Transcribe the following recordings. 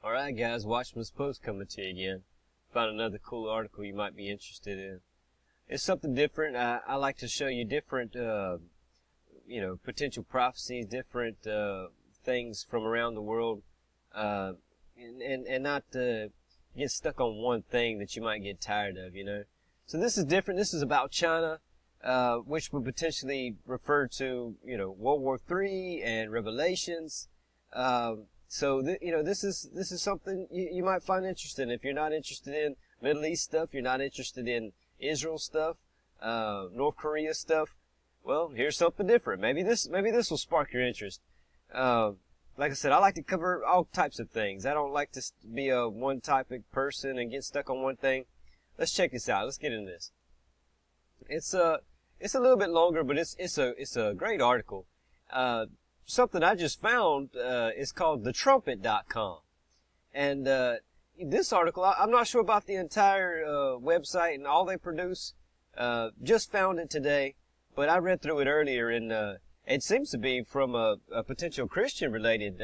Alright guys, Watchman's Post coming to you again. Found another cool article you might be interested in. It's something different. I like to show you different, potential prophecies, different things from around the world, and not get stuck on one thing that you might get tired of, So this is different. This is about China, which would potentially refer to, World War III and Revelations. So this is something you might find interesting. If you're not interested in Middle East stuff, you're not interested in Israel stuff, North Korea stuff, well, here's something different. Maybe this will spark your interest. Like I said, I like to cover all types of things. I don't like to be a one topic person and get stuck on one thing. Let's check this out. Let's get into this. It's a little bit longer, but it's a great article. Something I just found is called thetrumpet.com. And this article, I'm not sure about the entire website and all they produce. Just found it today, but I read through it earlier, and it seems to be from a potential Christian-related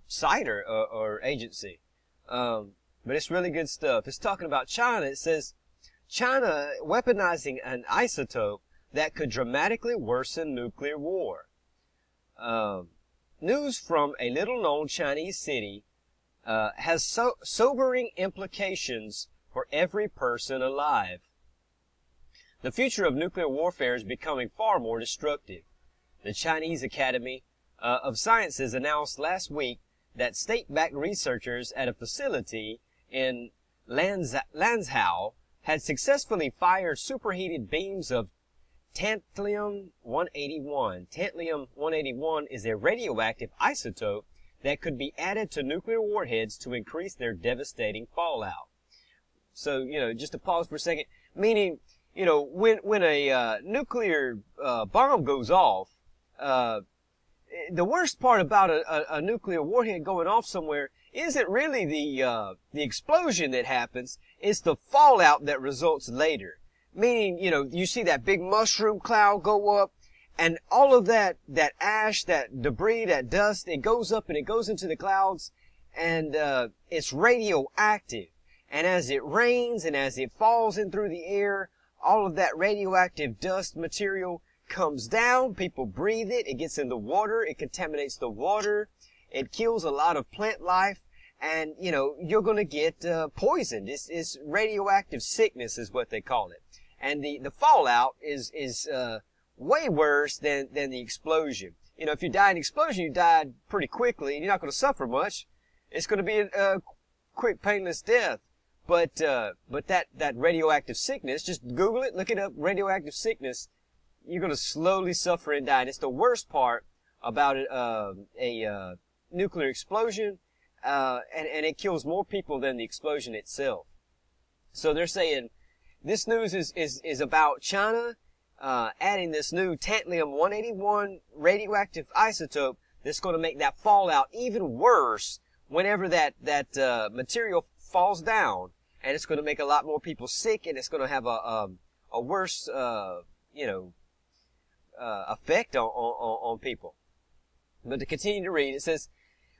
site or agency. But it's really good stuff. It's talking about China. It says, China weaponizing an isotope that could dramatically worsen nuclear war. News from a little-known Chinese city has sobering implications for every person alive. The future of nuclear warfare is becoming far more destructive. The Chinese Academy of Sciences announced last week that state-backed researchers at a facility in Lanzhou had successfully fired superheated beams of Tantalum-181. Tantalum-181 is a radioactive isotope that could be added to nuclear warheads to increase their devastating fallout. So, just to pause for a second, meaning, when a nuclear bomb goes off, the worst part about a nuclear warhead going off somewhere isn't really the explosion that happens, it's the fallout that results later. Meaning, you see that big mushroom cloud go up, and all of that ash, that debris, that dust, it goes up and it goes into the clouds, and it's radioactive. And as it rains and as it falls in through the air, all of that radioactive dust material comes down, people breathe it, it gets in the water, it contaminates the water, it kills a lot of plant life, and, you're gonna get poisoned. It's radioactive sickness is what they call it. And the fallout is way worse than the explosion. If you die in an explosion, you died pretty quickly, and you're not going to suffer much. It's going to be a quick, painless death. But that radioactive sickness, just Google it, look it up, radioactive sickness, you're going to slowly suffer and die. And it's the worst part about a nuclear explosion, and it kills more people than the explosion itself. So they're saying, this news is about China adding this new Tantalum-181 radioactive isotope that's going to make that fallout even worse whenever that material falls down, and it's going to make a lot more people sick, and it's going to have a worse effect on people. But to continue to read, it says,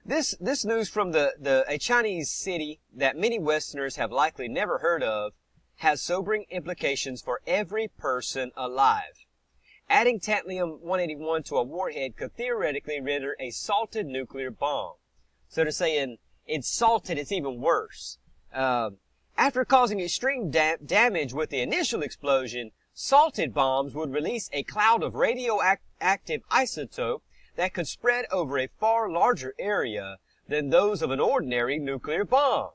this news from a Chinese city that many Westerners have likely never heard of has sobering implications for every person alive. Adding Tantalum-181 to a warhead could theoretically render a salted nuclear bomb. So they're saying it's salted, it's even worse. After causing extreme damage with the initial explosion, salted bombs would release a cloud of radioactive isotope that could spread over a far larger area than those of an ordinary nuclear bomb.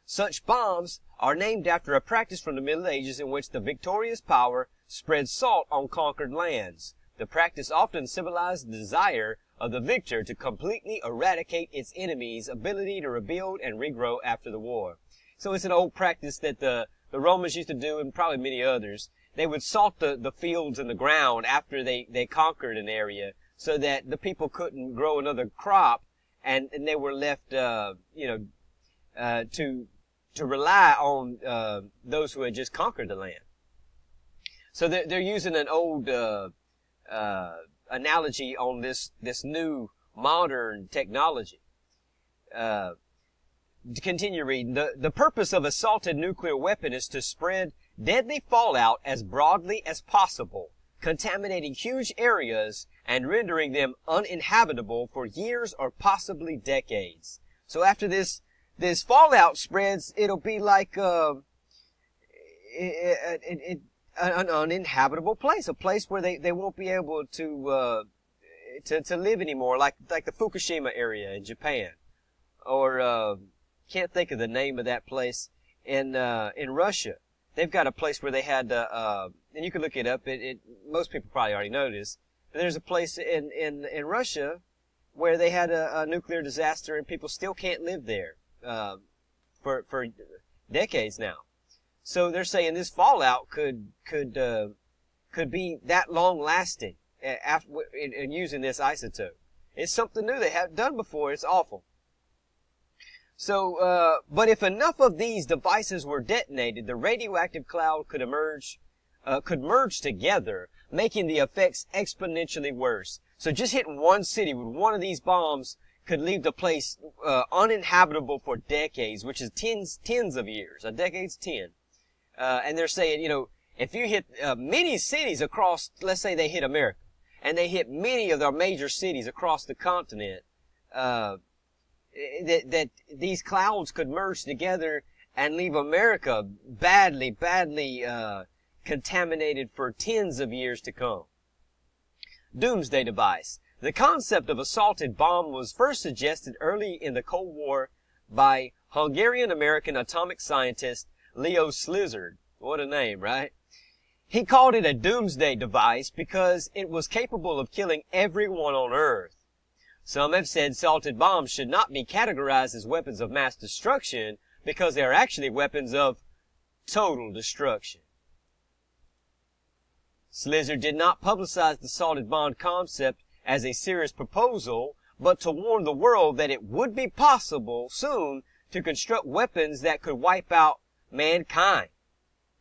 Such bombs are named after a practice from the Middle Ages in which the victorious power spread salt on conquered lands. The practice often symbolized the desire of the victor to completely eradicate its enemy's ability to rebuild and regrow after the war. So it's an old practice that the Romans used to do, and probably many others. They would salt the fields and the ground after they conquered an area, so that the people couldn't grow another crop, and they were left, to rely on those who had just conquered the land. So they're using an old analogy on this new modern technology. Continue reading. The purpose of a salted nuclear weapon is to spread deadly fallout as broadly as possible, contaminating huge areas and rendering them uninhabitable for years or possibly decades. So after this fallout spreads, it'll be like an uninhabitable place, a place where they won't be able to live anymore, like the Fukushima area in Japan, or can't think of the name of that place in Russia. They've got a place where they had and you can look it up. Most people probably already know this, but there's a place in Russia where they had a nuclear disaster and people still can't live there for decades now. So they're saying this fallout could be that long lasting in using this isotope. It's something new they haven't done before. It's awful. So, but if enough of these devices were detonated, the radioactive cloud could merge together, making the effects exponentially worse. So just hitting one city with one of these bombs could leave the place uninhabitable for decades, which is tens of years. A decade's 10. And they're saying, you know, if you hit many cities across, let's say they hit America, and they hit many of their major cities across the continent, that these clouds could merge together and leave America badly contaminated for tens of years to come. Doomsday device. The concept of a salted bomb was first suggested early in the Cold War by Hungarian-American atomic scientist Leo Szilard. What a name, right? He called it a doomsday device because it was capable of killing everyone on Earth. Some have said salted bombs should not be categorized as weapons of mass destruction because they are actually weapons of total destruction. Szilard did not publicize the salted bomb concept as a serious proposal, but to warn the world that it would be possible soon to construct weapons that could wipe out mankind.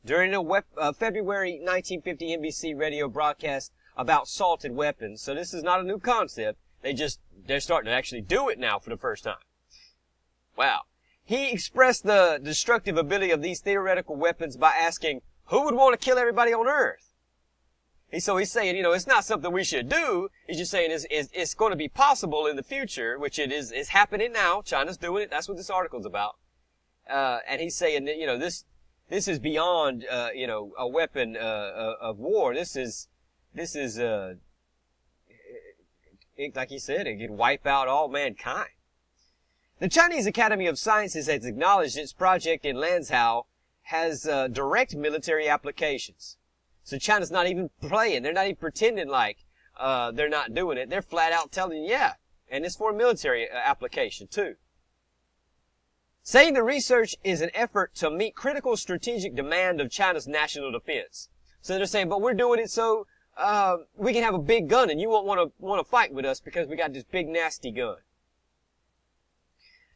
During a February 1950 NBC radio broadcast about salted weapons, so this is not a new concept, they're starting to actually do it now for the first time. Wow. He expressed the destructive ability of these theoretical weapons by asking, who would want to kill everybody on Earth? So he's saying, you know, it's not something we should do. He's just saying it's going to be possible in the future, which it's happening now. China's doing it. That's what this article's about. And he's saying that, you know, this is beyond, you know, a weapon, of war. This is, like he said, it could wipe out all mankind. The Chinese Academy of Sciences has acknowledged its project in Lanzhou has direct military applications. So China's not even playing. They're not even pretending like they're not doing it. They're flat out telling you, yeah. And it's for military application, too. Saying the research is an effort to meet critical strategic demand of China's national defense. So they're saying, but we're doing it so we can have a big gun and you won't want to fight with us because we got this big nasty gun.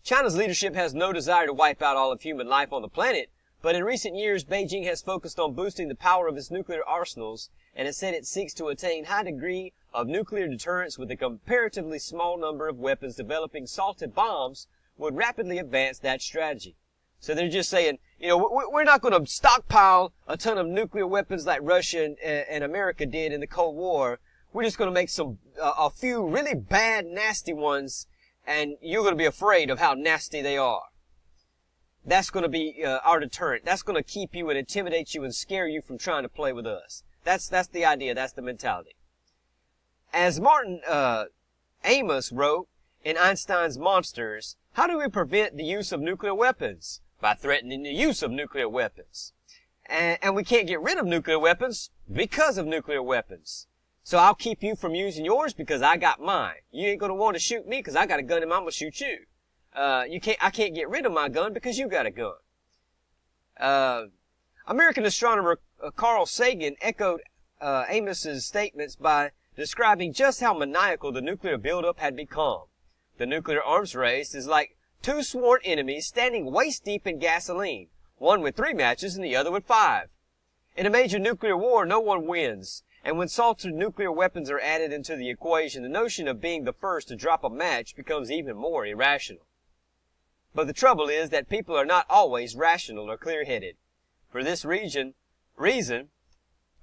China's leadership has no desire to wipe out all of human life on the planet, but in recent years, Beijing has focused on boosting the power of its nuclear arsenals and has said it seeks to attain high degree of nuclear deterrence with a comparatively small number of weapons. Developing salted bombs would rapidly advance that strategy. So they're just saying, you know, we're not going to stockpile a ton of nuclear weapons like Russia and America did in the Cold War. We're just going to make a few really bad, nasty ones, and you're going to be afraid of how nasty they are. That's going to be our deterrent. That's going to keep you and intimidate you and scare you from trying to play with us. That's the idea. That's the mentality. As Martin Amos wrote in Einstein's Monsters, how do we prevent the use of nuclear weapons? By threatening the use of nuclear weapons. And we can't get rid of nuclear weapons because of nuclear weapons. So I'll keep you from using yours because I got mine. You ain't going to want to shoot me because I got a gun and I'm going to shoot you. I can't get rid of my gun because you got a gun. American astronomer Carl Sagan echoed Amos's statements by describing just how maniacal the nuclear buildup had become. The nuclear arms race is like two sworn enemies standing waist deep in gasoline, one with 3 matches and the other with 5. In a major nuclear war, no one wins, and when salted nuclear weapons are added into the equation, the notion of being the first to drop a match becomes even more irrational. But the trouble is that people are not always rational or clear-headed. For this reason,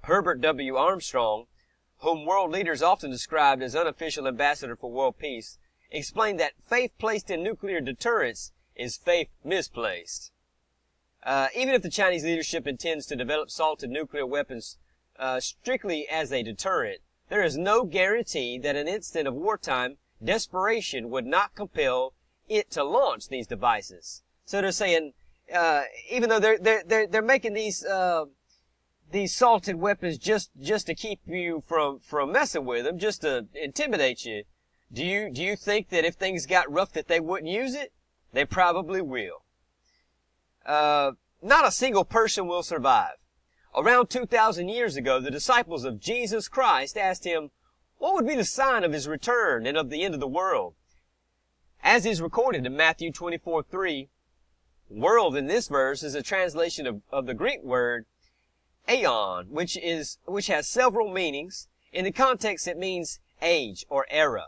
Herbert W. Armstrong, whom world leaders often described as unofficial ambassador for world peace, explained that faith placed in nuclear deterrence is faith misplaced. Even if the Chinese leadership intends to develop salted nuclear weapons strictly as a deterrent, there is no guarantee that an instant of wartime desperation would not compel it to launch these devices. So they're saying, even though they're making these salted weapons just to keep you from messing with them, just to intimidate you, do you think that if things got rough that they wouldn't use it? They probably will. Not a single person will survive. Around 2,000 years ago, the disciples of Jesus Christ asked him, what would be the sign of his return and of the end of the world? As is recorded in Matthew 24:3, world in this verse is a translation of the Greek word aeon, which has several meanings. In the context, it means age or era.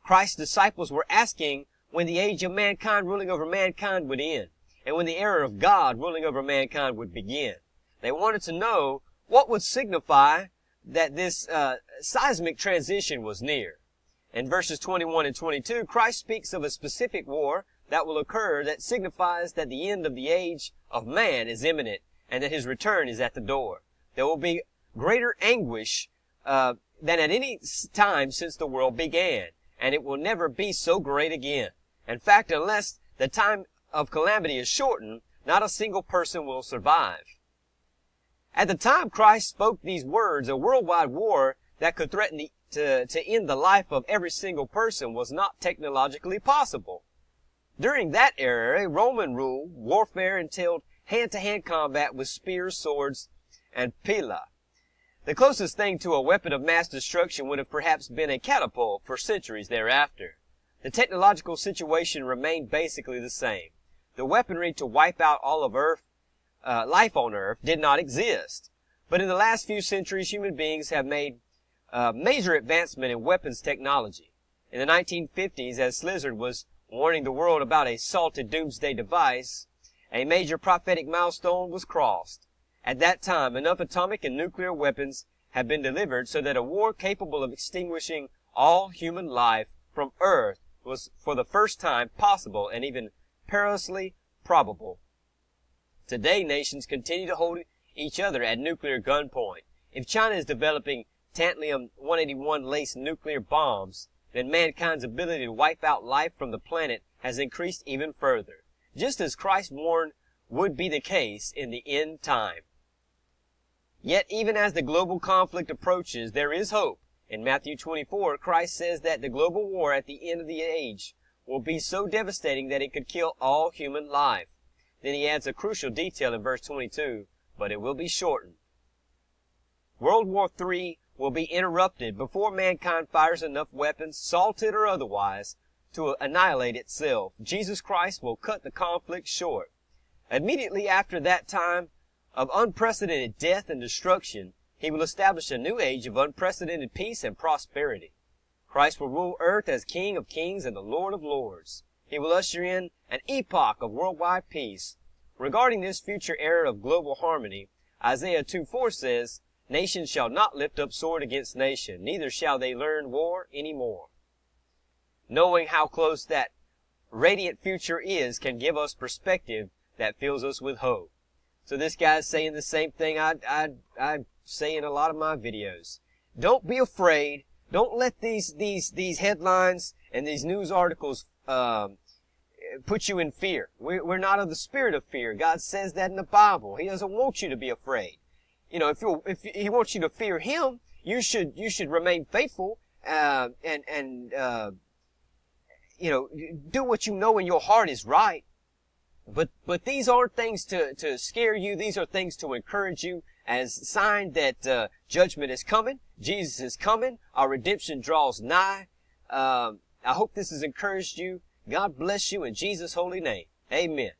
Christ's disciples were asking when the age of mankind ruling over mankind would end, and when the era of God ruling over mankind would begin. They wanted to know what would signify that this seismic transition was near. In verses 21 and 22, Christ speaks of a specific war that will occur that signifies that the end of the age of man is imminent and that his return is at the door. There will be greater anguish than at any time since the world began, and it will never be so great again. In fact, unless the time of calamity is shortened, not a single person will survive. At the time Christ spoke these words, a worldwide war that could threaten to end the life of every single person was not technologically possible. During that era, Roman rule, warfare entailed hand-to-hand combat with spears, swords, and pila. The closest thing to a weapon of mass destruction would have perhaps been a catapult for centuries thereafter. The technological situation remained basically the same. The weaponry to wipe out all of life on Earth did not exist. But in the last few centuries, human beings have made major advancement in weapons technology. In the 1950s, as Slizzard was warning the world about a salted doomsday device, a major prophetic milestone was crossed. At that time, enough atomic and nuclear weapons had been delivered so that a war capable of extinguishing all human life from Earth was for the first time possible and even perilously probable. Today, nations continue to hold each other at nuclear gunpoint. If China is developing tantalum-181 laced nuclear bombs, then mankind's ability to wipe out life from the planet has increased even further, just as Christ warned would be the case in the end time. Yet even as the global conflict approaches, there is hope. In Matthew 24, Christ says that the global war at the end of the age will be so devastating that it could kill all human life. Then he adds a crucial detail in verse 22, but it will be shortened. World War III will be interrupted before mankind fires enough weapons, salted or otherwise, to annihilate itself. Jesus Christ will cut the conflict short. Immediately after that time of unprecedented death and destruction, he will establish a new age of unprecedented peace and prosperity. Christ will rule earth as King of Kings and the Lord of Lords. He will usher in an epoch of worldwide peace. Regarding this future era of global harmony, Isaiah 2:4 says, "Nation shall not lift up sword against nation, neither shall they learn war any more." Knowing how close that radiant future is can give us perspective that fills us with hope. So this guy's saying the same thing I say in a lot of my videos. Don't be afraid. Don't let these headlines and these news articles put you in fear. We're not of the spirit of fear. God says that in the Bible. He doesn't want you to be afraid. You know, if He wants you to fear Him, you should remain faithful and you know, do what you know in your heart is right. But these aren't things to scare you. These are things to encourage you as a sign that judgment is coming. Jesus is coming. Our redemption draws nigh. I hope this has encouraged you. God bless you in Jesus' holy name. Amen.